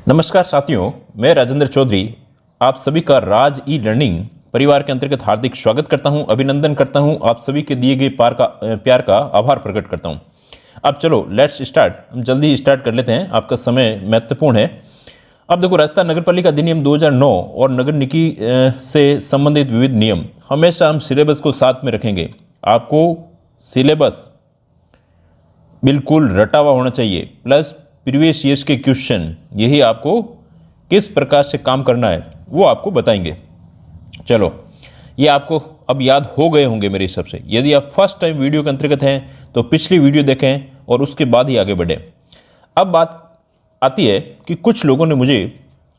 नमस्कार साथियों, मैं राजेंद्र चौधरी आप सभी का राज ई लर्निंग परिवार के अंतर्गत हार्दिक स्वागत करता हूं, अभिनंदन करता हूं। आप सभी के दिए गए प्यार का आभार प्रकट करता हूं। अब चलो लेट्स स्टार्ट, हम जल्दी स्टार्ट कर लेते हैं, आपका समय महत्वपूर्ण है। अब देखो, राजस्थान नगर पालिका अधिनियम 2009 और नगर निकी से संबंधित विविध नियम, हमेशा हम सिलेबस को साथ में रखेंगे। आपको सिलेबस बिल्कुल रटा हुआ होना चाहिए, प्लस प्रीवियस ईयर्स के क्वेश्चन, यही आपको किस प्रकार से काम करना है वो आपको बताएंगे। चलो, ये आपको अब याद हो गए होंगे मेरे हिसाब से। यदि आप फर्स्ट टाइम वीडियो के अंतर्गत हैं तो पिछली वीडियो देखें और उसके बाद ही आगे बढ़ें। अब बात आती है कि कुछ लोगों ने मुझे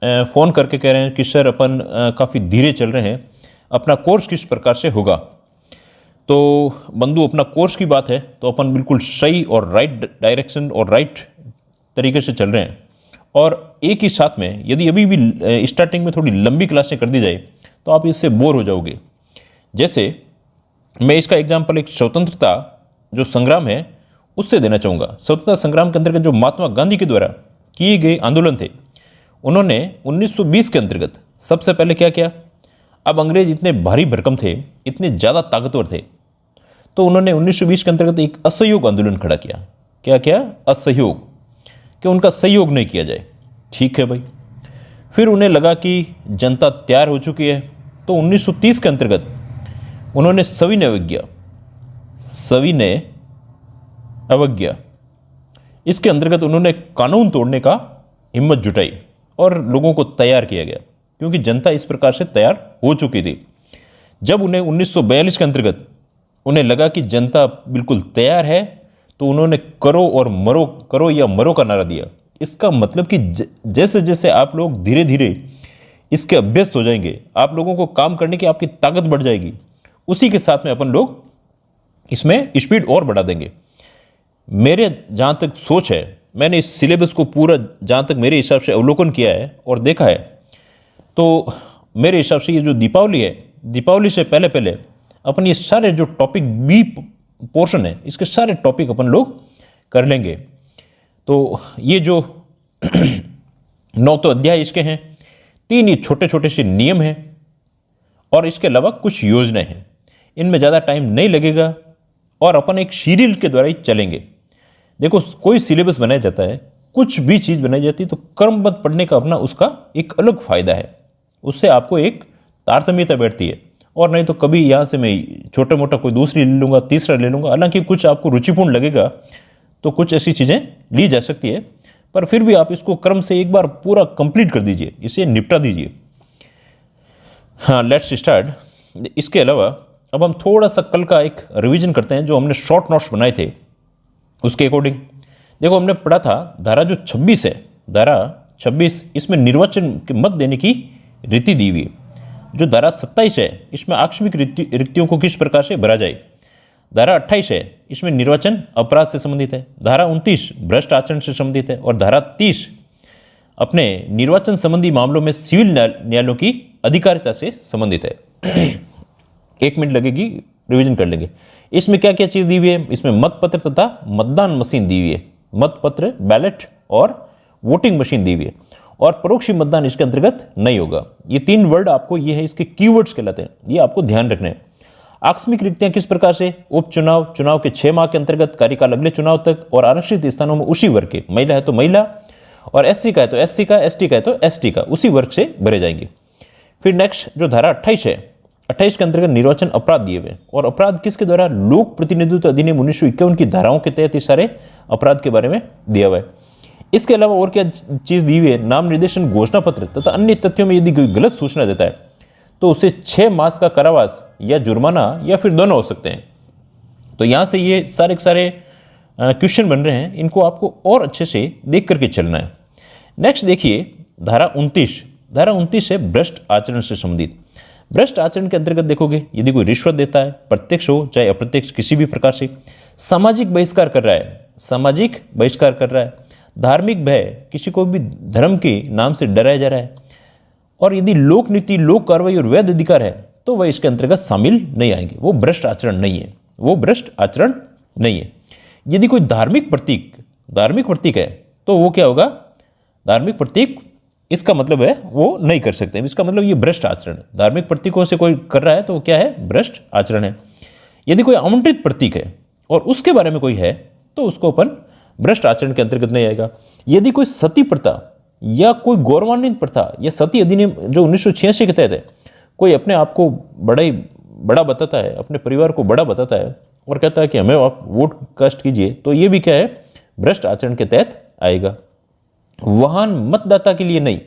फ़ोन करके कह रहे हैं कि सर अपन काफ़ी धीरे चल रहे हैं, अपना कोर्स किस प्रकार से होगा। तो बंधु, अपना कोर्स की बात है तो अपन बिल्कुल सही और राइट डायरेक्शन और राइट तरीके से चल रहे हैं। और एक ही साथ में यदि अभी भी स्टार्टिंग में थोड़ी लंबी क्लासें कर दी जाए तो आप इससे बोर हो जाओगे। जैसे मैं इसका एग्जाम्पल एक स्वतंत्रता जो संग्राम है उससे देना चाहूँगा। स्वतंत्रता संग्राम के अंतर्गत जो महात्मा गांधी के द्वारा किए गए आंदोलन थे, उन्होंने 1920 के अंतर्गत सबसे पहले क्या किया। अब अंग्रेज इतने भारी भरकम थे, इतने ज़्यादा ताकतवर थे, तो उन्होंने 1920 के अंतर्गत एक असहयोग आंदोलन खड़ा किया। क्या किया? असहयोग, कि उनका सहयोग नहीं किया जाए। ठीक है भाई। फिर उन्हें लगा कि जनता तैयार हो चुकी है, तो 1930 के अंतर्गत उन्होंने सविनय अवज्ञा इसके अंतर्गत उन्होंने कानून तोड़ने का हिम्मत जुटाई और लोगों को तैयार किया गया, क्योंकि जनता इस प्रकार से तैयार हो चुकी थी। जब उन्हें 1942 के अंतर्गत उन्हें लगा कि जनता बिल्कुल तैयार है, तो उन्होंने करो या मरो का नारा दिया। इसका मतलब कि जैसे जैसे आप लोग धीरे धीरे इसके अभ्यस्त हो जाएंगे, आप लोगों को काम करने की आपकी ताकत बढ़ जाएगी, उसी के साथ में अपन लोग इसमें स्पीड और बढ़ा देंगे। मेरे जहाँ तक सोच है, मैंने इस सिलेबस को पूरा जहाँ तक मेरे हिसाब से अवलोकन किया है और देखा है, तो मेरे हिसाब से ये जो दीपावली है, दीपावली से पहले पहले अपन ये सारे जो टॉपिक बी पोर्शन है, इसके सारे टॉपिक अपन लोग कर लेंगे। तो ये जो 9 तो अध्याय इसके हैं, 3 ये छोटे छोटे से नियम हैं और इसके अलावा कुछ योजनाएं हैं। इनमें ज़्यादा टाइम नहीं लगेगा और अपन एक सीरियल के द्वारा ही चलेंगे। देखो, कोई सिलेबस बनाया जाता है, कुछ भी चीज़ बनाई जाती है, तो क्रमबद्ध पढ़ने का अपना उसका एक अलग फायदा है। उससे आपको एक तारतम्यता बैठती है। और नहीं तो कभी यहाँ से मैं छोटा मोटा कोई दूसरी ले लूँगा, तीसरा ले लूँगा। हालांकि कुछ आपको रुचिपूर्ण लगेगा तो कुछ ऐसी चीज़ें ली जा सकती है, पर फिर भी आप इसको क्रम से एक बार पूरा कंप्लीट कर दीजिए, इसे निपटा दीजिए। हाँ, लेट्स स्टार्ट। इसके अलावा अब हम थोड़ा सा कल का एक रिवीजन करते हैं, जो हमने शॉर्ट नोट्स बनाए थे उसके अकॉर्डिंग। देखो, हमने पढ़ा था धारा जो 26 है, धारा 26, इसमें निर्वाचन के मत देने की रीति दी हुई है। जो धारा 27 है, इसमें आकस्मिक रिक्तियों को किस प्रकार से भरा जाए। धारा 28 है, इसमें निर्वाचन अपराध से संबंधित है। धारा 29 भ्रष्ट आचरण से संबंधित है। और धारा 30 अपने निर्वाचन संबंधी मामलों में सिविल न्यायालयों की अधिकारिता से संबंधित है। 1 मिनट लगेगी, रिवीजन कर लेंगे। इसमें क्या क्या चीज़ दी हुई है? इसमें मतपत्र तथा मतदान मशीन दी हुई है। मतपत्र, बैलेट और वोटिंग मशीन दी हुई है। और परोक्ष मतदान इसके अंतर्गत नहीं होगा। ये 3 वर्ड आपको, ये है इसके कीवर्ड्स कहलाते हैं, ये आपको ध्यान रखने हैं। आकस्मिक रिक्तियां किस प्रकार से? उपचुनाव, चुनाव के 6 माह के अंतर्गत, कार्यकाल अगले चुनाव तक, और आरक्षित स्थानों में उसी वर्ग के, महिला है तो महिला, और एससी का है तो एससी का, एसटी का है तो एसटी का, उसी वर्ग से भरे जाएंगे। फिर नेक्स्ट जो धारा 28 है, 28 के अंतर्गत निर्वाचन अपराध दिए हुए। और अपराध किसके द्वारा? लोक प्रतिनिधित्व अधिनियम 1951 की धाराओं के तहत ये सारे अपराध के बारे में दिया हुआ है। इसके अलावा और क्या चीज़ दी हुई है? नाम निर्देशन, घोषणा पत्र तथा अन्य तथ्यों में यदि कोई गलत सूचना देता है तो उसे 6 मास का कारावास या जुर्माना या फिर दोनों हो सकते हैं। तो यहाँ से ये सारे के सारे क्वेश्चन बन रहे हैं, इनको आपको और अच्छे से देख करके चलना है। नेक्स्ट देखिए धारा 29। धारा 29 है भ्रष्ट आचरण से संबंधित। भ्रष्ट आचरण के अंतर्गत देखोगे, यदि कोई रिश्वत देता है, प्रत्यक्ष हो चाहे अप्रत्यक्ष, किसी भी प्रकार से सामाजिक बहिष्कार कर रहा है, सामाजिक बहिष्कार कर रहा है, धार्मिक भय, किसी को भी धर्म के नाम से डराया जा रहा है, और यदि लोक नीति, लोक कार्रवाई और वैध अधिकार है तो वह इसके अंतर्गत शामिल नहीं आएंगे। वो भ्रष्ट आचरण नहीं है, वो भ्रष्ट आचरण नहीं है। यदि कोई धार्मिक प्रतीक है तो वो क्या होगा? धार्मिक प्रतीक इसका मतलब है वो नहीं कर सकते। इसका मतलब ये भ्रष्ट आचरण है। धार्मिक प्रतीकों से कोई कर रहा है तो वो क्या है? भ्रष्ट आचरण है। यदि कोई आमंत्रित प्रतीक है और उसके बारे में कोई है तो उसको अपन भ्रष्ट आचरण के अंतर्गत नहीं आएगा। यदि कोई सती प्रथा या कोई गौरवान्वित प्रथा या सती अधिनियम जो 1986 के तहत है, कोई अपने आप को बड़ा बताता है, अपने परिवार को बड़ा बताता है और कहता है कि हमें आप वोट कास्ट कीजिए, तो ये भी क्या है? भ्रष्ट आचरण के तहत आएगा। वाहन मतदाता के लिए नहीं,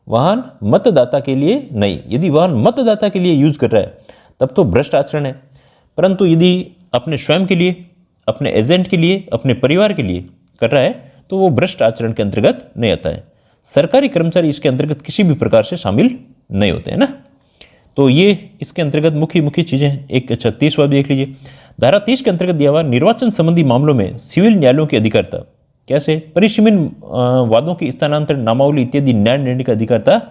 वाहन मतदाता के लिए नहीं। यदि वाहन मतदाता के लिए यूज कर रहा है तब तो भ्रष्ट आचरण है, परंतु यदि अपने स्वयं के लिए, अपने एजेंट के लिए, अपने परिवार के लिए कर रहा है तो वो भ्रष्ट आचरण के अंतर्गत नहीं आता है। सरकारी कर्मचारी इसके अंतर्गत किसी भी प्रकार से शामिल नहीं होते हैं ना। तो ये इसके अंतर्गत मुख्य चीजें। एक 36वां देख लीजिए। धारा 30 के अंतर्गत दिया हुआ निर्वाचन संबंधी मामलों में सिविल न्यायालयों की अधिकारता। कैसे? परिसीमन वादों की स्थानांतरण, नामावली इत्यादि न्याय निर्णय की अधिकारता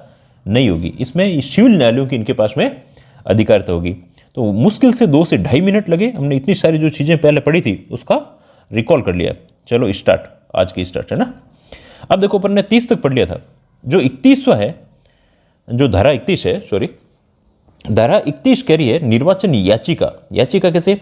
नहीं होगी। इसमें सिविल न्यायालयों की इनके पास में अधिकारता होगी। तो मुश्किल से 2 से 2.5 मिनट लगे, हमने इतनी सारी जो चीजें पहले पढ़ी थी उसका रिकॉल कर लिया। चलो स्टार्ट, आज की स्टार्ट है ना। अब देखो अपन ने 30 तक पढ़ लिया था। जो 31वां है, जो धारा 31 है, सॉरी, धारा 31 कह रही है निर्वाचन याचिका। याचिका कैसे?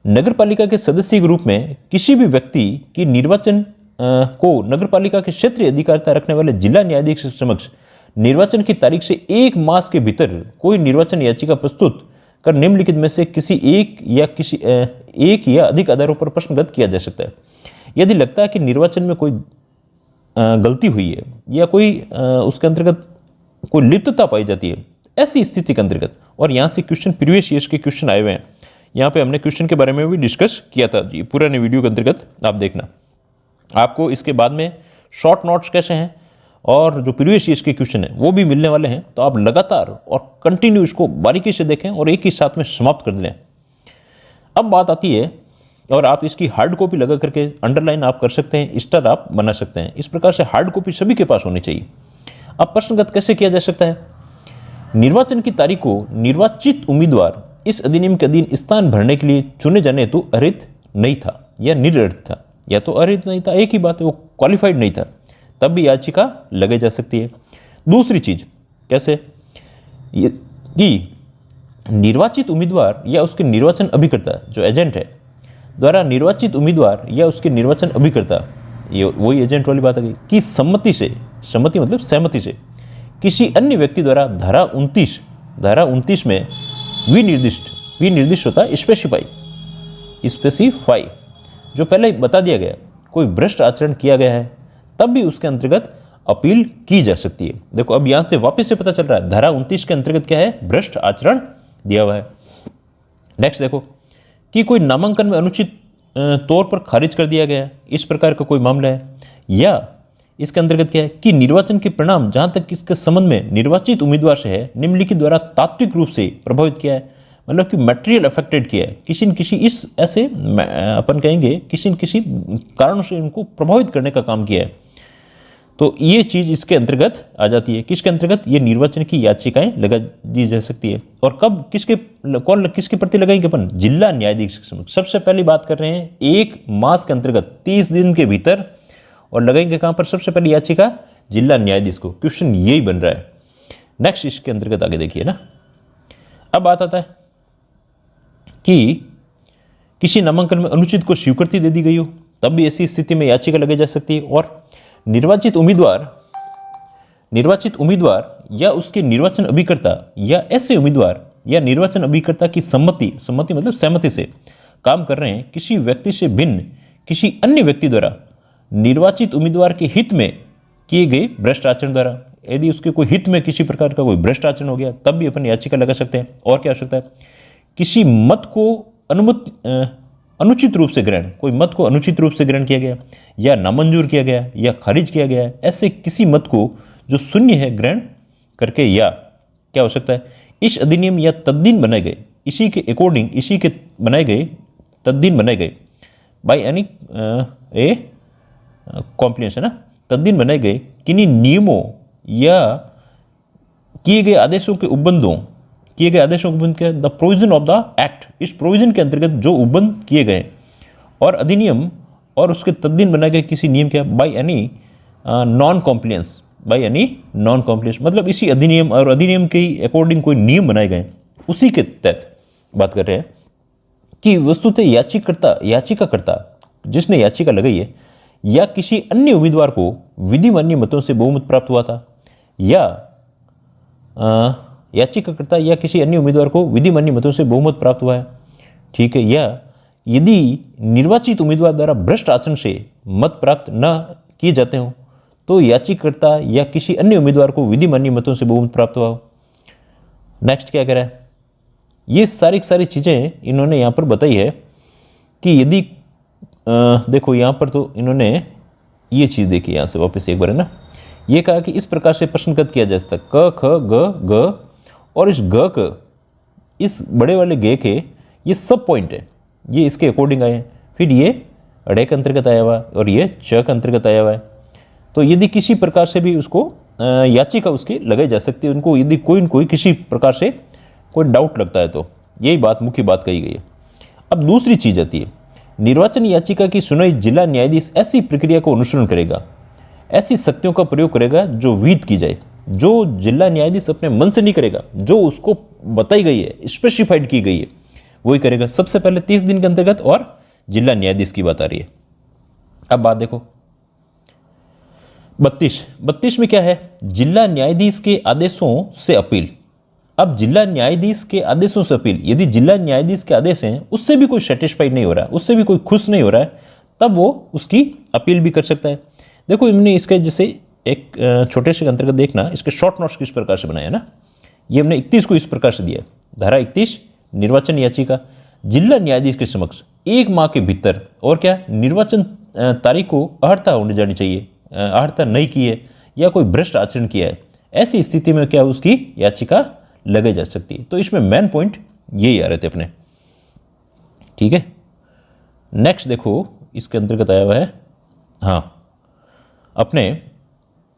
नगर पालिका के सदस्य के रूप में किसी भी व्यक्ति की निर्वाचन को नगर पालिका के क्षेत्रीय अधिकारता रखने वाले जिला न्यायाधीश के समक्ष निर्वाचन की तारीख से 1 मास के भीतर कोई निर्वाचन याचिका प्रस्तुत कर निम्नलिखित में से किसी एक या अधिक आधारों पर प्रश्नगत किया जा सकता है। यदि लगता है कि निर्वाचन में कोई गलती हुई है या कोई उसके अंतर्गत कोई लिप्तता पाई जाती है, ऐसी स्थिति के अंतर्गत, और यहाँ से क्वेश्चन प्रीवियस ईयर्स के क्वेश्चन आए हुए हैं, यहाँ पे हमने क्वेश्चन के बारे में भी डिस्कस किया था जी, पुराने वीडियो के अंतर्गत आप देखना। आपको इसके बाद में शॉर्ट नोट्स कैसे हैं और जो प्रीवियस ईयर्स के क्वेश्चन है वो भी मिलने वाले हैं, तो आप लगातार और कंटिन्यू इसको बारीकी से देखें और एक ही साथ में समाप्त कर लें। अब बात आती है, और आप इसकी हार्ड कॉपी लगा करके अंडरलाइन आप कर सकते हैं, स्टार आप बना सकते हैं। इस प्रकार से हार्ड कॉपी सभी के पास होनी चाहिए। अब प्रश्नगत कैसे किया जा सकता है? निर्वाचन की तारीख को निर्वाचित उम्मीदवार इस अधिनियम के अधीन स्थान भरने के लिए चुने जाने हेतु अर्हित नहीं था या निर्अर्थ था, या तो अर्हित नहीं था, एक ही बात है, वो क्वालिफाइड नहीं था, तब भी याचिका लगाई जा सकती है। दूसरी चीज कैसे? कि निर्वाचित उम्मीदवार या उसके निर्वाचन अभिकर्ता, जो एजेंट है, द्वारा निर्वाचित उम्मीदवार या उसके निर्वाचन अभिकर्ता, ये वही एजेंट वाली बात आ गई, कि सम्मति से, सम्मति मतलब सहमति से, किसी अन्य व्यक्ति द्वारा धारा 29 में विनिर्दिष्ट होता है स्पेसिफाई, जो पहले बता दिया गया, कोई भ्रष्ट आचरण किया गया है, तब भी उसके अंतर्गत अपील की जा सकती है। देखो अब यहां से वापस से पता चल रहा है धारा 29 के अंतर्गत क्या है? भ्रष्ट आचरण दिया हुआ है। नेक्स्ट देखो कि कोई नामांकन में अनुचित तौर पर खारिज कर दिया गया है, इस प्रकार का कोई मामला है, या इसके अंतर्गत क्या है कि निर्वाचन के परिणाम जहां तक इसके संबंध में निर्वाचित उम्मीदवार से है निम्नलिखित द्वारा तात्विक रूप से प्रभावित किया है, मतलब कि मटेरियल अफेक्टेड किया है, किसी न किसी इस ऐसे अपन कहेंगे किसी न किसी कारणों से इनको प्रभावित करने का काम किया है, तो ये चीज इसके अंतर्गत आ जाती है। किसके अंतर्गत? ये निर्वाचन की याचिकाएं लगा दी जा सकती है। और कब किसके प्रति लगाएंगे अपन? जिला न्यायाधीश के समक्ष। सबसे पहली बात कर रहे हैं 1 मास के अंतर्गत 30 दिन के भीतर, और लगाएंगे कहां पर? सबसे पहली याचिका जिला न्यायाधीश को। क्वेश्चन यही बन रहा है। नेक्स्ट इसके अंतर्गत आगे देखिए ना। अब बात आता है कि किसी नामांकन में अनुचित को स्वीकृति दे दी गई हो, तब भी ऐसी स्थिति में याचिका लगाई जा सकती है। और निर्वाचित उम्मीदवार या उसके निर्वाचन अभिकर्ता या ऐसे उम्मीदवार या निर्वाचन अभिकर्ता की सम्मति मतलब सहमति से काम कर रहे हैं किसी व्यक्ति से भिन्न किसी अन्य व्यक्ति द्वारा निर्वाचित उम्मीदवार के हित में किए गए भ्रष्ट आचरण द्वारा। यदि उसके कोई हित में किसी प्रकार का कोई भ्रष्ट आचरण हो गया, तब भी अपन याचिका लगा सकते हैं। और क्या हो सकता है? किसी मत को अनुचित रूप से ग्रहण, कोई मत को अनुचित रूप से ग्रहण किया गया या नामंजूर किया गया या खारिज किया गया है, ऐसे किसी मत को जो शून्य है ग्रहण करके, या क्या हो सकता है? इस अधिनियम या तद्दीन बनाए गए, इसी के अकॉर्डिंग, इसी के बनाए गए, तद्दीन बनाए गए बाय एनी कॉम्प्लियंस है ना, तद्दीन बनाए गए किन्हीं नियमों या किए गए आदेशों के उपबंधों के the provision of the act, इस प्रोविजन के अंतर्गत जो उपबंध किए गए, और अधिनियम और उसके तद्दीन बनाए गए किसी नियम के by any non compliance, by any non compliment, मतलब इसी अधिनियम और अधिनियम के अकॉर्डिंग कोई नियम बनाए गए उसी के तहत बात कर रहे हैं कि वस्तुतः याचिकाकर्ता जिसने याचिका लगाई है या किसी अन्य उम्मीदवार को विधिमान्य मतों से बहुमत प्राप्त हुआ था, या याचिकाकर्ता या किसी अन्य उम्मीदवार को विधिमान्य मतों से बहुमत प्राप्त हुआ है, ठीक है, या यदि निर्वाचित उम्मीदवार द्वारा भ्रष्ट आचरण से मत प्राप्त न किए जाते हों तो याचिकाकर्ता या किसी अन्य उम्मीदवार को विधिमान्य मतों से बहुमत प्राप्त हुआ हो। नेक्स्ट क्या कह रहा है, ये सारी चीज़ें इन्होंने यहाँ पर बताई है कि यदि देखो यहाँ पर तो इन्होंने ये चीज़ देखी, यहाँ से वापस एक बार है ना, ये कहा कि इस प्रकार से प्रश्नगत किया जा सकता है क ख ग ग, और इस ग क इस बड़े वाले गे के ये सब पॉइंट है, ये इसके अकॉर्डिंग आए हैं, फिर ये अड़े के अंतर्गत आया हुआ है और ये च के अंतर्गत आया हुआ है। तो यदि किसी प्रकार से भी उसको याचिका उसकी लगाई जा सकती है, उनको यदि कोई किसी प्रकार से कोई डाउट लगता है तो यही बात मुख्य बात कही गई है। अब दूसरी चीज़ आती है, निर्वाचन याचिका की सुनवाई जिला न्यायाधीश ऐसी प्रक्रिया को अनुसरण करेगा, ऐसी शक्तियों का प्रयोग करेगा जो विहित की जाए, जो जिला न्यायाधीश अपने मन से नहीं करेगा, जो उसको बताई गई है, स्पेसिफाइड की गई है, वही करेगा। सबसे पहले 30 दिन के अंतर्गत और जिला न्यायाधीश की बात आ रही है। अब बात देखो 32 में क्या है, जिला न्यायाधीश के आदेशों से अपील। अब जिला न्यायाधीश के आदेशों से अपील, यदि जिला न्यायाधीश के आदेश हैं उससे भी कोई सेटिस्फाइड नहीं हो रहा है, उससे भी कोई खुश नहीं हो रहा है, तब वो उसकी अपील भी कर सकता है। देखो हमने इसके जैसे एक छोटे से अंतर्गत देखना, इसके शॉर्ट नोट्स किस प्रकार से बनाया ना, ये हमने 31 को इस प्रकार से दिया। धारा 31 निर्वाचन याचिका, जिला न्यायाधीश के समक्ष 1 माह के भीतर और क्या निर्वाचन तारीख को अहर्ता होने जानी चाहिए, अहर्ता नहीं की है या कोई भ्रष्ट आचरण किया है, ऐसी स्थिति में क्या उसकी याचिका लगाई जा सकती है। तो इसमें मेन पॉइंट यही आ रहे थे अपने, ठीक है। नेक्स्ट देखो इसके अंतर्गत आया हुआ है, हाँ अपने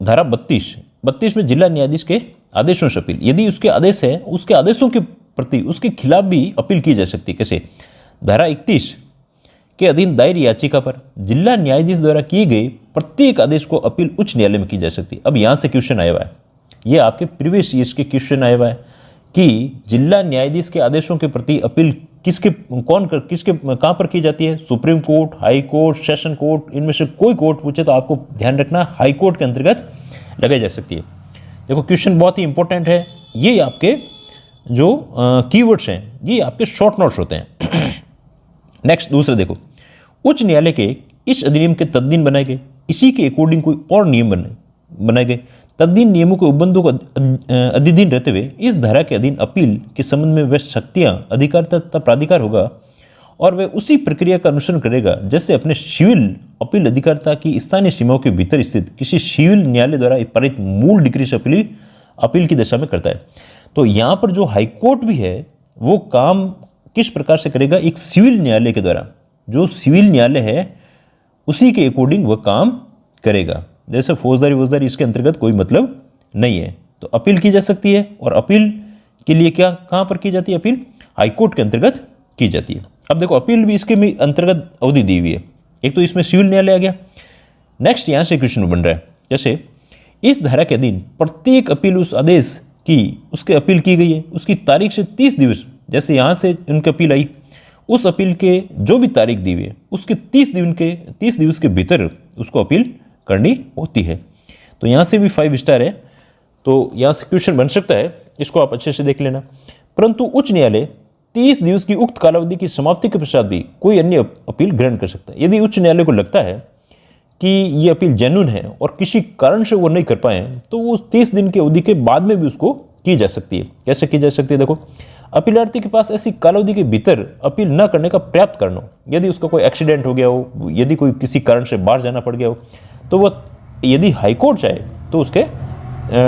धारा 32 में जिला न्यायाधीश के आदेशों से अपील, यदि उसके आदेश है उसके आदेशों के प्रति उसके खिलाफ भी अपील की जा सकती है। कैसे, धारा 31 के अधीन दायर याचिका पर जिला न्यायाधीश द्वारा किए गए प्रत्येक आदेश को अपील उच्च न्यायालय में की जा सकती है। अब यहाँ से क्वेश्चन आया हुआ है, ये आपके प्रीवियस ईयर्स के क्वेश्चन आया हुआ है कि जिला न्यायाधीश के आदेशों के प्रति अपील किसके कहाँ पर की जाती है, supreme court, high court, session court, इनमें से कोई कोर्ट पूछे तो आपको ध्यान रखना हाई कोर्ट के अंतर्गत लगाई जा सकती है। देखो क्वेश्चन बहुत ही इंपॉर्टेंट है, ये आपके जो कीवर्ड्स हैं ये आपके शॉर्ट नोट्स होते हैं। नेक्स्ट दूसरा देखो, उच्च न्यायालय के इस अधिनियम के तद्दीन बनाए गए, इसी के अकॉर्डिंग कोई और नियम बनाए गए, तद्दीन नियमों के उपबंधों को अधिधीन रहते हुए इस धारा के अधीन अपील के संबंध में वह शक्तियां अधिकार तथा प्राधिकार होगा और वह उसी प्रक्रिया का अनुसरण करेगा जैसे अपने सिविल अपील अधिकारिता की स्थानीय सीमाओं के भीतर स्थित किसी सिविल न्यायालय द्वारा पारित मूल डिग्री से अपील की दिशा में करता है। तो यहाँ पर जो हाईकोर्ट भी है वो काम किस प्रकार से करेगा, एक सिविल न्यायालय के द्वारा, जो सिविल न्यायालय है उसी के अकॉर्डिंग वह काम करेगा। जैसे फौजदारी इसके अंतर्गत कोई मतलब नहीं है, तो अपील की जा सकती है और अपील के लिए क्या कहाँ पर की जाती है, अपील हाईकोर्ट के अंतर्गत की जाती है। अब देखो अपील भी इसके भी अंतर्गत अवधि दी हुई है, एक तो इसमें सिविल न्यायालय आ गया। नेक्स्ट यहाँ से क्वेश्चन बन रहा है, जैसे इस धारा के अधीन प्रत्येक अपील उस आदेश की उसके अपील की गई है उसकी तारीख से 30 दिवस, जैसे यहाँ से उनकी अपील आई, उस अपील के जो भी तारीख दी हुई है उसके 30 दिवस के भीतर उसको अपील करनी होती है। तो यहाँ से भी 5 स्टार है, तो यहाँ से क्वेश्चन बन सकता है, इसको आप अच्छे से देख लेना। परंतु उच्च न्यायालय 30 दिवस की उक्त कालावधि की समाप्ति के पश्चात भी कोई अन्य अपील ग्रहण कर सकता है। यदि उच्च न्यायालय को लगता है कि ये अपील जेन्युइन है और किसी कारण से वो नहीं कर पाए तो वो 30 दिन की अवधि के बाद में भी उसको की जा सकती है। कैसे की जा सकती है, देखो अपीलार्थी के पास ऐसी कालावधि के भीतर अपील न करने का पर्याप्त कारण हो, यदि उसका कोई एक्सीडेंट हो गया हो, यदि कोई किसी कारण से बाहर जाना पड़ गया हो, तो वह यदि हाईकोर्ट चाहे तो उसके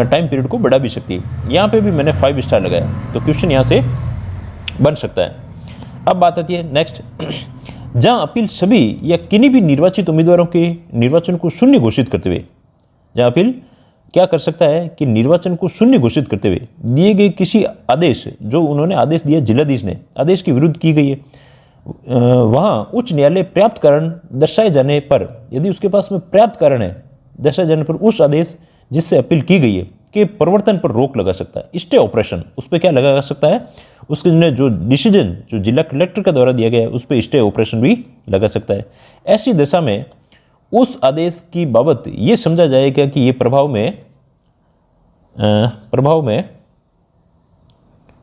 टाइम पीरियड को बढ़ा भी सकती है। यहाँ पे भी मैंने 5 स्टार लगाया, तो क्वेश्चन यहाँ से बन सकता है। अब बात आती है नेक्स्ट, जहाँ अपील सभी या किन्हीं भी निर्वाचित उम्मीदवारों के निर्वाचन को शून्य घोषित करते हुए, जहाँ अपील क्या कर सकता है कि निर्वाचन को शून्य घोषित करते हुए दिए गए किसी आदेश, जो उन्होंने आदेश दिया जिलाधीश ने, आदेश के विरुद्ध की गई है, वहाँ उच्च न्यायालय पर्याप्त कारण दर्शाए जाने पर, यदि उसके पास में पर्याप्त कारण है दर्शाए जाने पर उस आदेश जिससे अपील की गई है कि परिवर्तन पर रोक लगा सकता है, स्टे ऑपरेशन, उस पर क्या लगा सकता है, उसके जो डिसीजन जो जिला कलेक्टर के द्वारा दिया गया है उस पर स्टे ऑपरेशन भी लगा सकता है। ऐसी दशा में उस आदेश की बाबत ये समझा जाएगा कि ये प्रभाव में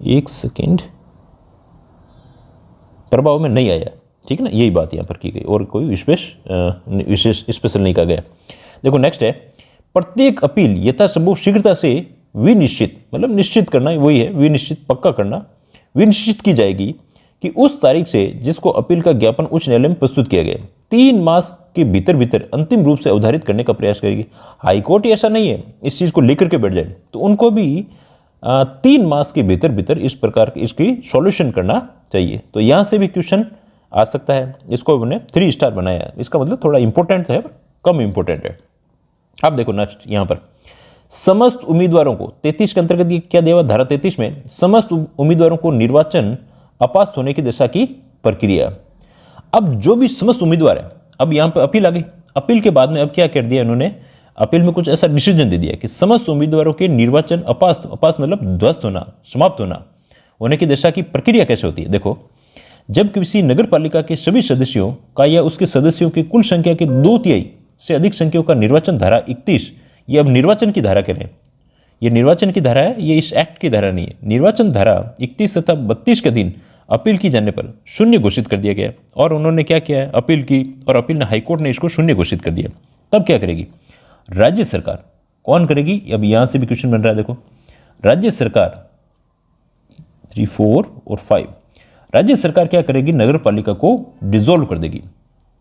एक सेकेंड प्रभाव में नहीं आया, ठीक है ना, यही बात यहाँ पर की गई और कोई विशेष स्पेशल नहीं कहा गया। देखो नेक्स्ट है, प्रत्येक अपील यथासंभव शीघ्रता से विनिश्चित, मतलब निश्चित करना वही है, विनिश्चित पक्का करना, विनिश्चित की जाएगी कि उस तारीख से जिसको अपील का ज्ञापन उच्च न्यायालय में प्रस्तुत किया गया 3 मास के भीतर अंतिम रूप से अवधारित करने का प्रयास करेगी। हाईकोर्ट ऐसा नहीं है इस चीज़ को लेकर के बैठ जाए, तो उनको भी 3 मास के भीतर इस प्रकार की इसकी सॉल्यूशन करना चाहिए। तो यहाँ से भी क्वेश्चन आ सकता है, इसको उन्होंने 3 स्टार बनाया, इसका मतलब थोड़ा इंपॉर्टेंट है, कम इंपॉर्टेंट है। अब देखो नेक्स्ट यहाँ पर समस्त उम्मीदवारों को 33 के अंतर्गत क्या दिया हुआ, धारा 33 में समस्त उम्मीदवारों को निर्वाचन अपास्त होने की दशा की प्रक्रिया। अब जो भी समस्त उम्मीदवार है, अब यहाँ पर अपील आ गई, अपील के बाद में अब क्या कर दिया इन्होंने, अपील में कुछ ऐसा डिसीजन दे दिया कि समस्त उम्मीदवारों के निर्वाचन अपास्त मतलब ध्वस्त होना, समाप्त होने की दशा की प्रक्रिया कैसे होती है। देखो, जब किसी नगर पालिका के सभी सदस्यों का या उसके सदस्यों की कुल संख्या के 2/3 से अधिक संख्याओं का निर्वाचन धारा 31, ये अब निर्वाचन की धारा कह रहे हैं, ये निर्वाचन की धारा है, ये इस एक्ट की धारा नहीं है। निर्वाचन धारा 31 तथा 32 के दिन अपील की जाने पर शून्य घोषित कर दिया गया, और उन्होंने क्या किया है, अपील की, और अपील ने हाईकोर्ट ने इसको शून्य घोषित कर दिया। तब क्या करेगी राज्य सरकार, कौन करेगी, अब यहां से भी क्वेश्चन बन रहा है। देखो, राज्य सरकार 3, 4 और 5, राज्य सरकार क्या करेगी, नगर पालिका को डिसॉल्व कर देगी।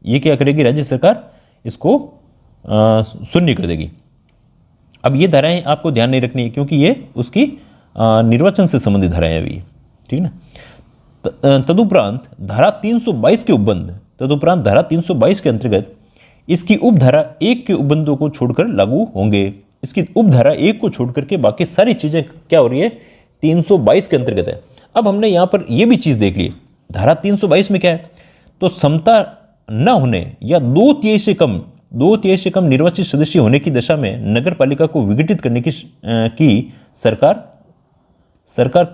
ये क्या करेगी राज्य सरकार, इसको शून्य कर देगी। अब ये धाराएं आपको ध्यान नहीं रखनी है क्योंकि ये उसकी निर्वाचन से संबंधित धाराएं अभी, ठीक ना। तदुपरांत धारा 322 के उपबंध, तदुपरांत धारा 322 के अंतर्गत इसकी उपधारा 1 के उपबंधों को छोड़कर लागू होंगे। इसकी उपधारा 1 को छोड़कर के बाकी सारी चीजें क्या हो रही है, 322 के अंतर्गत है। अब हमने यहां पर यह भी चीज देख ली, धारा 322 में क्या है, तो समता न होने या 2/3 से कम निर्वाचित सदस्य होने की दशा में नगर पालिका को विघटित करने की सरकार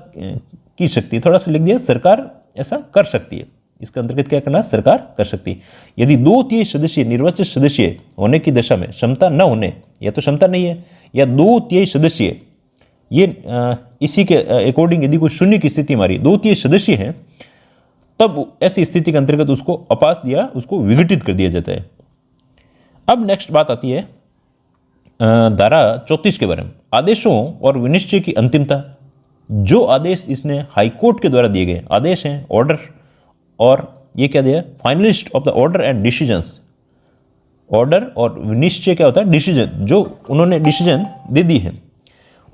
की शक्ति, थोड़ा सा लिख दिया, सरकार ऐसा कर सकती है। इसके अंतर्गत क्या करना, सरकार कर सकती है। यदि 2/3 सदस्य निर्वाचित सदस्य होने की दशा में क्षमता न होने, या तो क्षमता नहीं है या 2/3 सदस्य, ये इसी के अकॉर्डिंग यदि कोई शून्य की स्थिति हमारी 2/3 सदस्य हैं, तब ऐसी स्थिति के अंतर्गत उसको अपास दिया, उसको विघटित कर दिया जाता है। अब नेक्स्ट बात आती है धारा 34 के बारे में, आदेशों और विनिश्चय की अंतिमता। जो आदेश इसने हाईकोर्ट के द्वारा दिए गए आदेश हैं, ऑर्डर, और ये क्या दिया, finalist of the order and decisions. Order और विनिश्चय क्या होता है, डिसीजन, जो उन्होंने डिसीजन दे दी है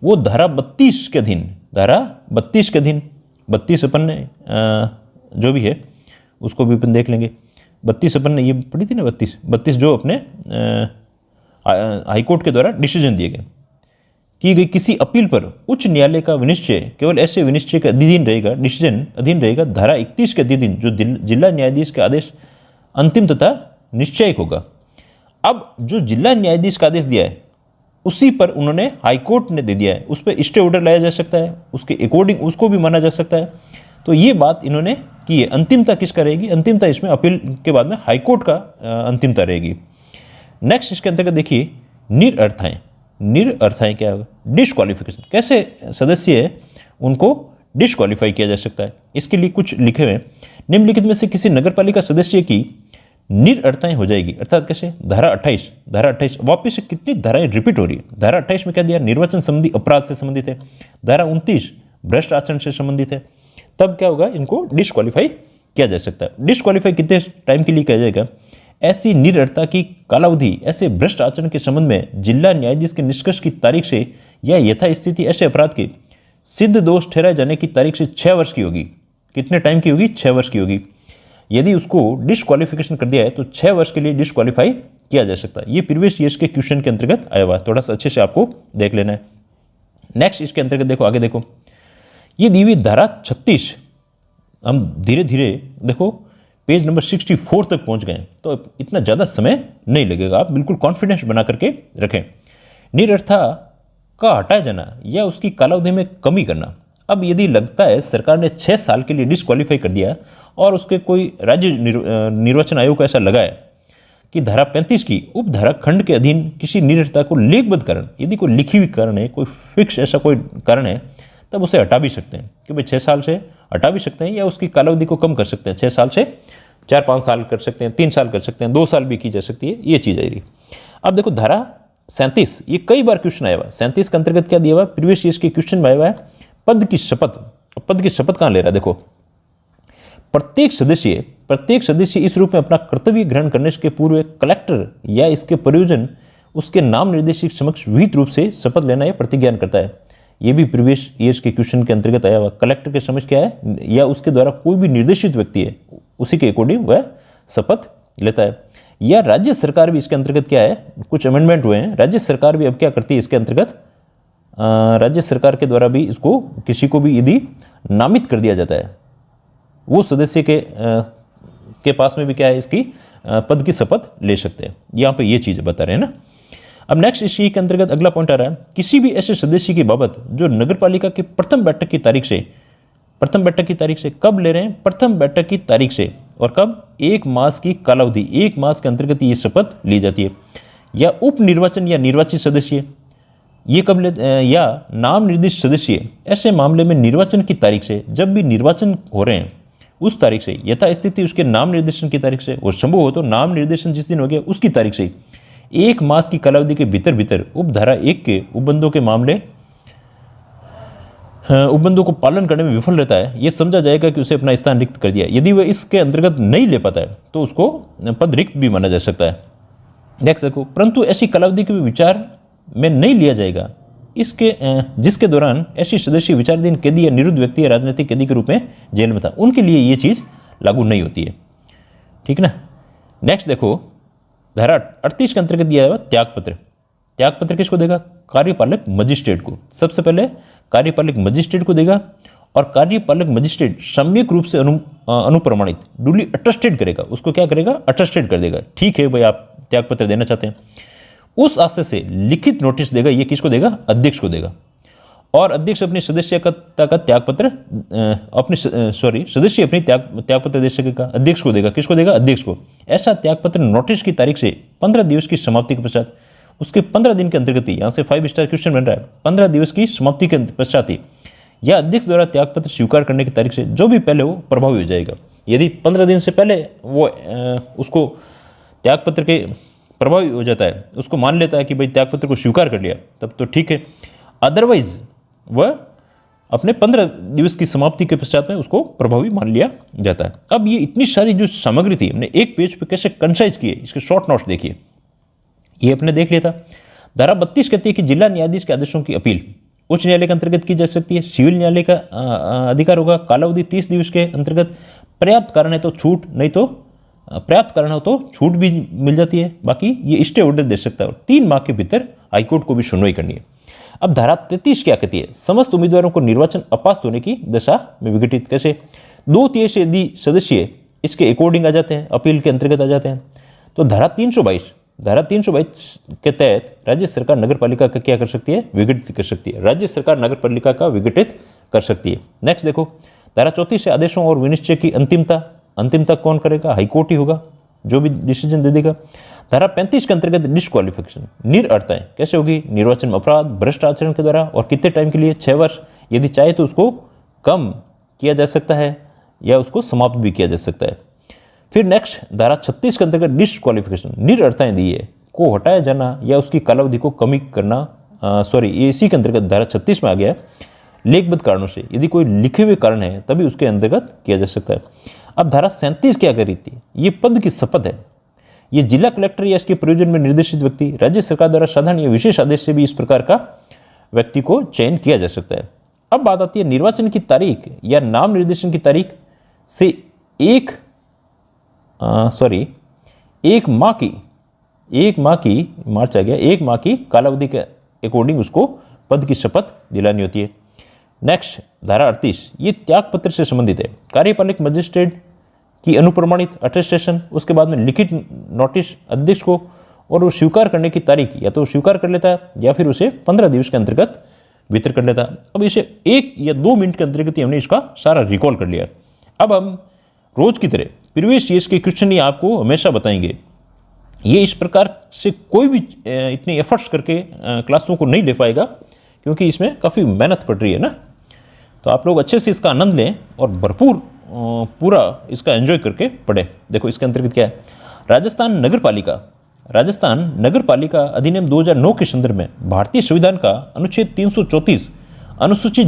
वो धारा 32 के अधीन, धारा 32 के अधीन, 32 अपन ने जो भी है उसको भी अपन देख लेंगे। 32 अपन ने ये पढ़ी थी ना, 32 जो अपने हाईकोर्ट के द्वारा डिसीजन दिए गए, की गई किसी अपील पर उच्च न्यायालय का विनिश्चय केवल ऐसे विनिश्चय के अधीन रहेगा, डिसीजन अधीन रहेगा धारा 31 के अधीन, जो जिला न्यायाधीश का आदेश अंतिम तथा निश्चयिक होगा। अब जो जिला न्यायाधीश का आदेश दिया है उसी पर उन्होंने हाईकोर्ट ने दे दिया है, उस पर स्टे ऑर्डर लाया जा सकता है, उसके अकॉर्डिंग उसको भी माना जा सकता है। तो ये बात इन्होंने की है। अंतिमता किसका रहेगी, अंतिमता इसमें अपील के बाद में हाईकोर्ट का अंतिमता रहेगी। नेक्स्ट इसके अंतर्गत देखिए निरअर्थाएं। निरअर्थाएं क्या होगा, डिस्क्वालिफिकेशन, कैसे सदस्य है उनको डिस्क्वालीफाई किया जा सकता है। इसके लिए कुछ लिखे हुए, निम्नलिखित में से किसी नगरपालिका सदस्य की निरअर्थाएं हो जाएगी, अर्थात कैसे, धारा 28 वापिस से कितनी धाराएं रिपीट हो रही है। धारा 28 में क्या दिया, निर्वाचन संबंधी अपराध से संबंधित है। धारा 29 भ्रष्ट आचरण से संबंधित है। तब क्या होगा, इनको डिस्क्वालीफाई किया जा सकता है। डिस्क्वालीफाई कितने टाइम के लिए किया जाएगा, ऐसी निरअर्थता की कालावधि ऐसे भ्रष्ट आचरण के संबंध में जिला न्यायाधीश के निष्कर्ष की तारीख से या यथास्थिति ऐसे अपराध के सिद्ध दोष ठहराए जाने की तारीख से 6 वर्ष की होगी। कितने टाइम की होगी, 6 वर्ष की होगी। यदि उसको डिस्क्वालिफिकेशन कर दिया है तो 6 वर्ष के लिए डिस्क्वालीफाई किया जा सकता है। ये प्रीवियस ईयर्स के क्वेश्चन के अंतर्गत आया हुआ है, थोड़ा सा अच्छे से आपको देख लेना है। नेक्स्ट इसके अंतर्गत देखो, आगे देखो, ये दी हुई धारा 36, हम धीरे धीरे देखो पेज नंबर 64 तक पहुंच गए, तो इतना ज़्यादा समय नहीं लगेगा, आप बिल्कुल कॉन्फिडेंस बना करके रखें। निरर्था का हटाया जाना या उसकी कालावधि में कमी करना। अब यदि लगता है सरकार ने 6 साल के लिए डिस्क्वालीफाई कर दिया और उसके कोई राज्य निर्वाचन आयोग को ऐसा लगा है कि धारा 35 की उपधारा खंड के अधीन किसी निरर्था को लेखबद्ध कारण, यदि कोई लिखी हुई कारण है, कोई फिक्स ऐसा कोई कारण है, तब उसे हटा भी सकते हैं कि भाई 6 साल से हटा भी सकते हैं या उसकी कालावधि को कम कर सकते हैं। 6 साल से 4-5 साल कर सकते हैं, 3 साल कर सकते हैं, 2 साल भी की जा सकती है, ये चीज़ आई रही। अब देखो धारा 37, ये कई बार क्वेश्चन आया हुआ है। 37 के अंतर्गत क्या दिया हुआ है, प्रीवियस ईयर्स के क्वेश्चन में आया हुआ है, पद की शपथ। पद की शपथ कहाँ ले रहा है, देखो प्रत्येक सदस्य इस रूप में अपना कर्तव्य ग्रहण करने के पूर्व कलेक्टर या इसके प्रयोजन उसके नाम निर्देशित समक्ष विहित रूप से शपथ लेना या प्रतिज्ञान करता है। ये भी प्रीवियस ईयर्स के क्वेश्चन के अंतर्गत आया हुआ। कलेक्टर के समक्ष क्या है, या उसके द्वारा कोई भी निर्देशित व्यक्ति है उसी के अकॉर्डिंग वह शपथ लेता है। या राज्य सरकार भी इसके अंतर्गत क्या है, कुछ अमेंडमेंट हुए हैं, राज्य सरकार भी अब क्या करती है इसके अंतर्गत, राज्य सरकार के द्वारा भी इसको किसी को भी यदि नामित कर दिया जाता है, वो सदस्य के पास में भी क्या है, इसकी पद की शपथ ले सकते हैं। यहाँ पे ये चीज़ बता रहे हैं ना। अब नेक्स्ट इसी के अंतर्गत अगला पॉइंट आ रहा है, किसी भी ऐसे सदस्य की बाबत जो नगरपालिका की प्रथम बैठक की तारीख से कब ले रहे हैं, प्रथम बैठक की तारीख से, और कब, 1 मास की कालावधि, 1 मास के अंतर्गत ये शपथ ली जाती है। या उप निर्वाचन या निर्वाचित सदस्य, ये कब या नाम निर्दिष्ट सदस्य, ऐसे मामले में निर्वाचन की तारीख से, जब भी निर्वाचन हो रहे हैं उस तारीख से, यथास्थिति उसके नाम निर्देशन की तारीख से, और संभव हो तो नाम निर्देशन जिस दिन हो गया उसकी तारीख से 1 मास की कालावधि के भीतर उपधारा 1 के उपबंधों को पालन करने में विफल रहता है, यह समझा जाएगा कि उसे अपना स्थान रिक्त कर दिया। यदि वह इसके अंतर्गत नहीं ले पाता है तो उसको पद रिक्त भी माना जा सकता है। देख सको, परंतु ऐसी कालावधि के विचार में नहीं लिया जाएगा जिसके दौरान ऐसी सदस्य विचाराधीन कैदी या निरुद्ध व्यक्ति या राजनीतिक कैदी के रूप में जेल में था, उनके लिए ये चीज़ लागू नहीं होती है। ठीक ना। नेक्स्ट देखो, धारा 38 के अंतर्गत दिया है त्यागपत्र। त्यागपत्र किसको देगा, कार्यपालक मजिस्ट्रेट को। सबसे पहले कार्यपालक मजिस्ट्रेट को देगा, और कार्यपालक मजिस्ट्रेट सम्यक रूप से अनुप्रमाणित डुली अटेस्टेड करेगा, उसको क्या करेगा, अटेस्टेड कर देगा। ठीक है भाई, आप त्यागपत्र देना चाहते हैं, उस आशय से लिखित नोटिस देगा। ये किसको देगा, अध्यक्ष को देगा। और अध्यक्ष अपनी सदस्यता का त्यागपत्र सदस्य अपनी त्यागपत्र दे सकेगा, अध्यक्ष को देगा। किसको देगा, अध्यक्ष को। ऐसा त्यागपत्र नोटिस की तारीख से 15 दिवस की समाप्ति के पश्चात, उसके 15 दिन के अंतर्गत ही, यहाँ से 5 स्टार क्वेश्चन बन रहा है, 15 दिवस की समाप्ति के पश्चात ही या अध्यक्ष द्वारा त्यागपत्र स्वीकार करने की तारीख से, जो भी पहले हो, प्रभावी हो जाएगा। यदि 15 दिन से पहले वो उसको त्यागपत्र के प्रभावी हो जाता है, उसको मान लेता है कि भाई त्यागपत्र को स्वीकार कर लिया, तब तो ठीक है। अदरवाइज वह अपने 15 दिवस की समाप्ति के पश्चात में उसको प्रभावी मान लिया जाता है। अब ये इतनी सारी जो सामग्री थी, हमने एक पेज पे कैसे कंसाइज किए, इसके शॉर्ट नोट्स देखिए, ये अपने देख लिया था। धारा 32 कहती है कि जिला न्यायाधीश के आदेशों की अपील उच्च न्यायालय के अंतर्गत की जा सकती है। सिविल न्यायालय का अधिकार होगा। कालावधि 30 दिवस के अंतर्गत, पर्याप्त कारण है तो छूट, नहीं तो पर्याप्त कारण हो तो छूट भी मिल जाती है। बाकी ये स्टे ऑर्डर दे सकता है, और 3 माह के भीतर हाईकोर्ट को भी सुनवाई करनी है। अब धारा 33 क्या कहती है, समस्त उम्मीदवारों को निर्वाचन अपास होने की दशा में विघटित, कैसे, 2/3 से यदि सदस्य इसके अकॉर्डिंग आ जाते हैं, अपील के अंतर्गत आ जाते हैं, तो धारा 322 के तहत राज्य सरकार नगर पालिका का क्या कर सकती है, विघटित कर सकती है। राज्य सरकार नगर पालिका का विघटित कर सकती है। नेक्स्ट देखो, धारा 34 से आदेशों और विनिश्चय की अंतिमता कौन करेगा, हाईकोर्ट ही होगा, जो भी डिसीजन दे देगा। धारा 35 के अंतर्गत डिस्क्वालिफिकेशन, निरअर्थताएं कैसे होगी, निर्वाचन में अपराध, भ्रष्ट आचरण के द्वारा, और कितने टाइम के लिए, 6 वर्ष। यदि चाहे तो उसको कम किया जा सकता है या उसको समाप्त भी किया जा सकता है। फिर नेक्स्ट धारा 36 के अंतर्गत डिस्क्वालिफिकेशन, निरअर्थताएं दी है को हटाया जाना या उसकी कालावधि को कमी करना, ये इसी के अंतर्गत धारा 36 में आ गया है। लेखबद्ध कारणों से, यदि कोई लिखे हुए कारण है तभी उसके अंतर्गत किया जा सकता है। अब धारा 37 क्या कर रही थी, ये पद की शपथ है। ये जिला कलेक्टर या इसके प्रयोजन में निर्देशित व्यक्ति राज्य सरकार द्वारा साधारण या विशेष आदेश से भी इस प्रकार का व्यक्ति को चयन किया जा सकता है। अब बात आती है निर्वाचन की तारीख या नाम निर्देशन की तारीख से एक माह की कालावधि के अकॉर्डिंग उसको पद की शपथ दिलानी होती है। नेक्स्ट धारा 38, ये त्याग पत्र से संबंधित है। कार्यपालक मजिस्ट्रेट की अनुप्रमाणित अटेस्टेशन, उसके बाद में लिखित नोटिस अध्यक्ष को और वो स्वीकार करने की तारीख या तो स्वीकार कर लेता है या फिर उसे 15 दिवस के अंतर्गत वितरण कर लेता है। अब इसे 1 या 2 मिनट के अंतर्गत ही हमने इसका सारा रिकॉल कर लिया। अब हम रोज की तरह प्रीवियस ईयर्स के क्वेश्चन ही आपको हमेशा बताएंगे। ये इस प्रकार से कोई भी इतने एफर्ट्स करके क्लासों को नहीं ले पाएगा, क्योंकि इसमें काफ़ी मेहनत पड़ रही है ना। तो आप लोग अच्छे से इसका आनंद लें और भरपूर पूरा इसका एंजॉय करके पढ़ें। देखो इसके अंतर्गत क्या है, राजस्थान नगर पालिका अधिनियम 2009 के संदर्भ में भारतीय संविधान का अनुच्छेद 334 अनुसूचित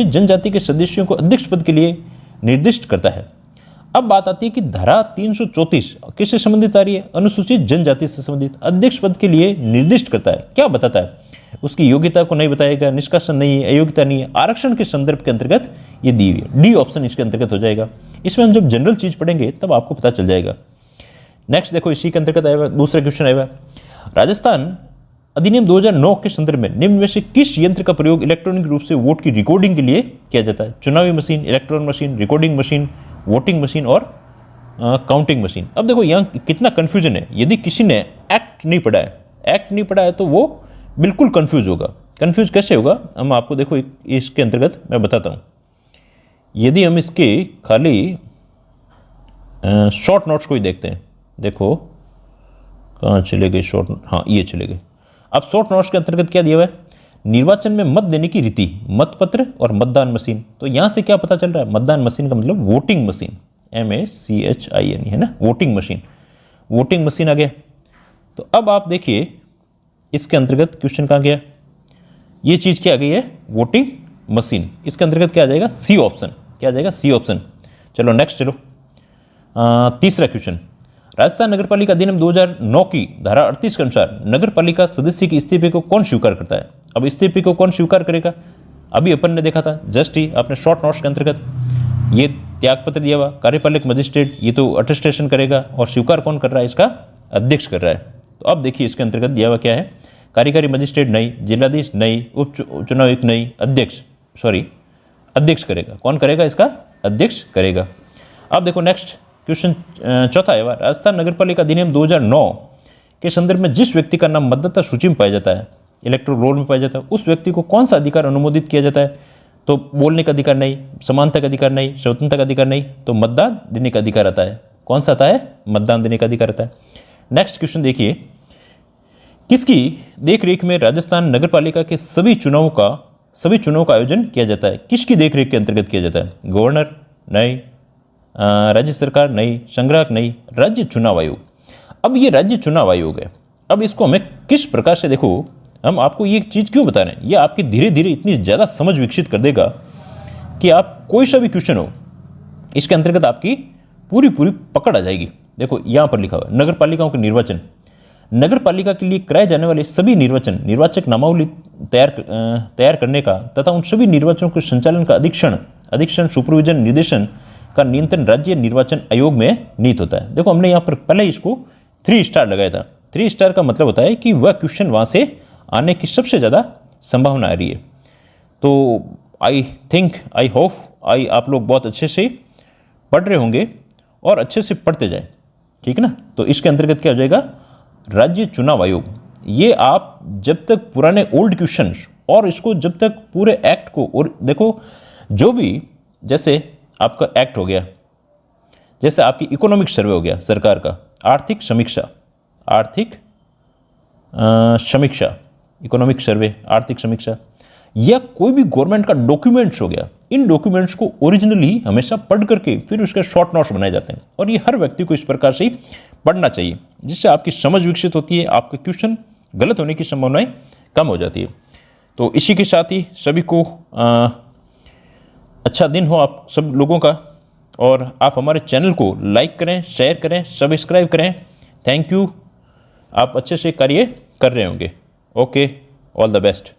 जनजाति के सदस्यों को अध्यक्ष पद के लिए निर्दिष्ट करता है। अब बात आती है कि धारा 334 किससे संबंधित आ रही है, अनुसूचित जनजाति से संबंधित। अध्यक्ष पद के लिए निर्दिष्ट करता है, क्या बताता है, उसकी योग्यता को नहीं बताएगा, निष्कासन नहीं है, अयोग्यता नहीं है, आरक्षण के संदर्भ के अंतर्गत ये दी हुई है। डी ऑप्शन इसके अंतर्गत हो जाएगा। इसमें हम जब जनरल चीज पढ़ेंगे तब आपको पता चल जाएगा। नेक्स्ट देखो इसी के अंतर्गत आएगा दूसरा क्वेश्चन आएगा, राजस्थान अधिनियम 2009 के संदर्भ में निम्न में से किस यंत्र का प्रयोग इलेक्ट्रॉनिक रूप से वोट की रिकॉर्डिंग के लिए किया जाता है। चुनावी machine, electron machine, recording machine, voting machine और काउंटिंग मशीन। अब देखो यहाँ कितना कंफ्यूजन है। यदि किसी ने एक्ट नहीं पढ़ा है तो वो बिल्कुल कंफ्यूज होगा। कंफ्यूज कैसे होगा, हम आपको देखो इसके अंतर्गत मैं बताता हूँ। यदि हम इसके खाली शॉर्ट नोट्स को ही देखते हैं, देखो कहाँ चले गए शॉर्ट, हाँ ये चले गए। अब शॉर्ट नोट्स के अंतर्गत क्या दिया हुआ है, निर्वाचन में मत देने की रीति, मतपत्र और मतदान मशीन। तो यहाँ से क्या पता चल रहा है, मतदान मशीन का मतलब वोटिंग मशीन, MACHIN है ना, वोटिंग मशीन आ गया। तो अब आप देखिए इसके अंतर्गत क्वेश्चन कहाँ गया, ये चीज़ क्या आ गई है, वोटिंग मशीन। इसके अंतर्गत क्या आ जाएगा, सी ऑप्शन। क्या आ जाएगा, सी ऑप्शन। चलो नेक्स्ट चलो तीसरा क्वेश्चन, राजस्थान नगरपालिका अधिनियम 2009 की धारा 38 के अनुसार नगरपालिका सदस्य के इस्तीफे को कौन स्वीकार करता है। अब इस्तीफे को कौन स्वीकार करेगा, अभी अपन ने देखा था जस्ट ही अपने शॉर्ट नोट्स के अंतर्गत, ये त्यागपत्र दिया हुआ, कार्यपालक मजिस्ट्रेट ये तो अटेस्टेशन करेगा और स्वीकार कौन कर रहा है, इसका अध्यक्ष कर रहा है। तो अब देखिए इसके अंतर्गत दिया हुआ क्या है, कार्यकारी मजिस्ट्रेट नहीं, जिलाधीश नहीं, उप चुनाव आयुक्त नहीं, अध्यक्ष करेगा। कौन करेगा, इसका अध्यक्ष करेगा। अब देखो नेक्स्ट क्वेश्चन चौथा है, राजस्थान नगरपालिका अधिनियम 2009 के संदर्भ में जिस व्यक्ति का नाम मतदाता सूची में पाया जाता है, इलेक्टोरल रोल में पाया जाता है, उस व्यक्ति को कौन सा अधिकार अनुमोदित किया जाता है। तो बोलने का अधिकार नहीं, समानता का अधिकार नहीं, स्वतंत्रता का अधिकार नहीं, तो मतदान देने का अधिकार आता है। कौन सा आता है, मतदान देने का अधिकार आता है। नेक्स्ट क्वेश्चन देखिए, किसकी देखरेख में राजस्थान नगरपालिका के सभी चुनावों का आयोजन किया जाता है। किसकी देखरेख के अंतर्गत किया जाता है, गवर्नर नहीं, राज्य सरकार नहीं, संग्राहक नहीं, राज्य चुनाव आयोग। अब ये राज्य चुनाव आयोग है। अब इसको हमें किस प्रकार से, देखो हम आपको ये चीज़ क्यों बता रहे हैं, ये आपकी धीरे धीरे इतनी ज़्यादा समझ विकसित कर देगा कि आप कोई सा भी क्वेश्चन हो इसके अंतर्गत आपकी पूरी पकड़ आ जाएगी। देखो यहाँ पर लिखा हुआ है, नगर पालिकाओं के निर्वाचन, नगर पालिका के लिए कराए जाने वाले सभी निर्वाचक नामावली तैयार करने का तथा उन सभी निर्वाचनों के संचालन का अधीक्षण सुपरविजन निर्देशन का नियंत्रण राज्य निर्वाचन आयोग में निहित होता है। देखो हमने यहाँ पर पहले इसको 3 स्टार लगाया था। 3 स्टार का मतलब होता है कि वह क्वेश्चन वहाँ से आने की सबसे ज़्यादा संभावना आ रही है। तो आई होप आप लोग बहुत अच्छे से पढ़ रहे होंगे और अच्छे से पढ़ते जाएं, ठीक है ना। तो इसके अंतर्गत क्या हो जाएगा, राज्य चुनाव आयोग। ये आप जब तक पुराने ओल्ड क्वेश्चंस और इसको जब तक पूरे एक्ट को, और देखो जो भी, जैसे आपका एक्ट हो गया, जैसे आपकी इकोनॉमिक सर्वे हो गया सरकार का, आर्थिक समीक्षा, इकोनॉमिक सर्वे, आर्थिक समीक्षा, या कोई भी गवर्नमेंट का डॉक्यूमेंट्स हो गया, इन डॉक्यूमेंट्स को ओरिजिनली हमेशा पढ़ करके फिर उसके शॉर्ट नोट्स बनाए जाते हैं। और ये हर व्यक्ति को इस प्रकार से ही पढ़ना चाहिए, जिससे आपकी समझ विकसित होती है, आपके क्वेश्चन गलत होने की संभावनाएं कम हो जाती है। तो इसी के साथ ही सभी को अच्छा दिन हो आप सब लोगों का, और आप हमारे चैनल को लाइक करें, शेयर करें, सब्सक्राइब करें। थैंक यू, आप अच्छे से कार्य कर रहे होंगे। Okay, all the best.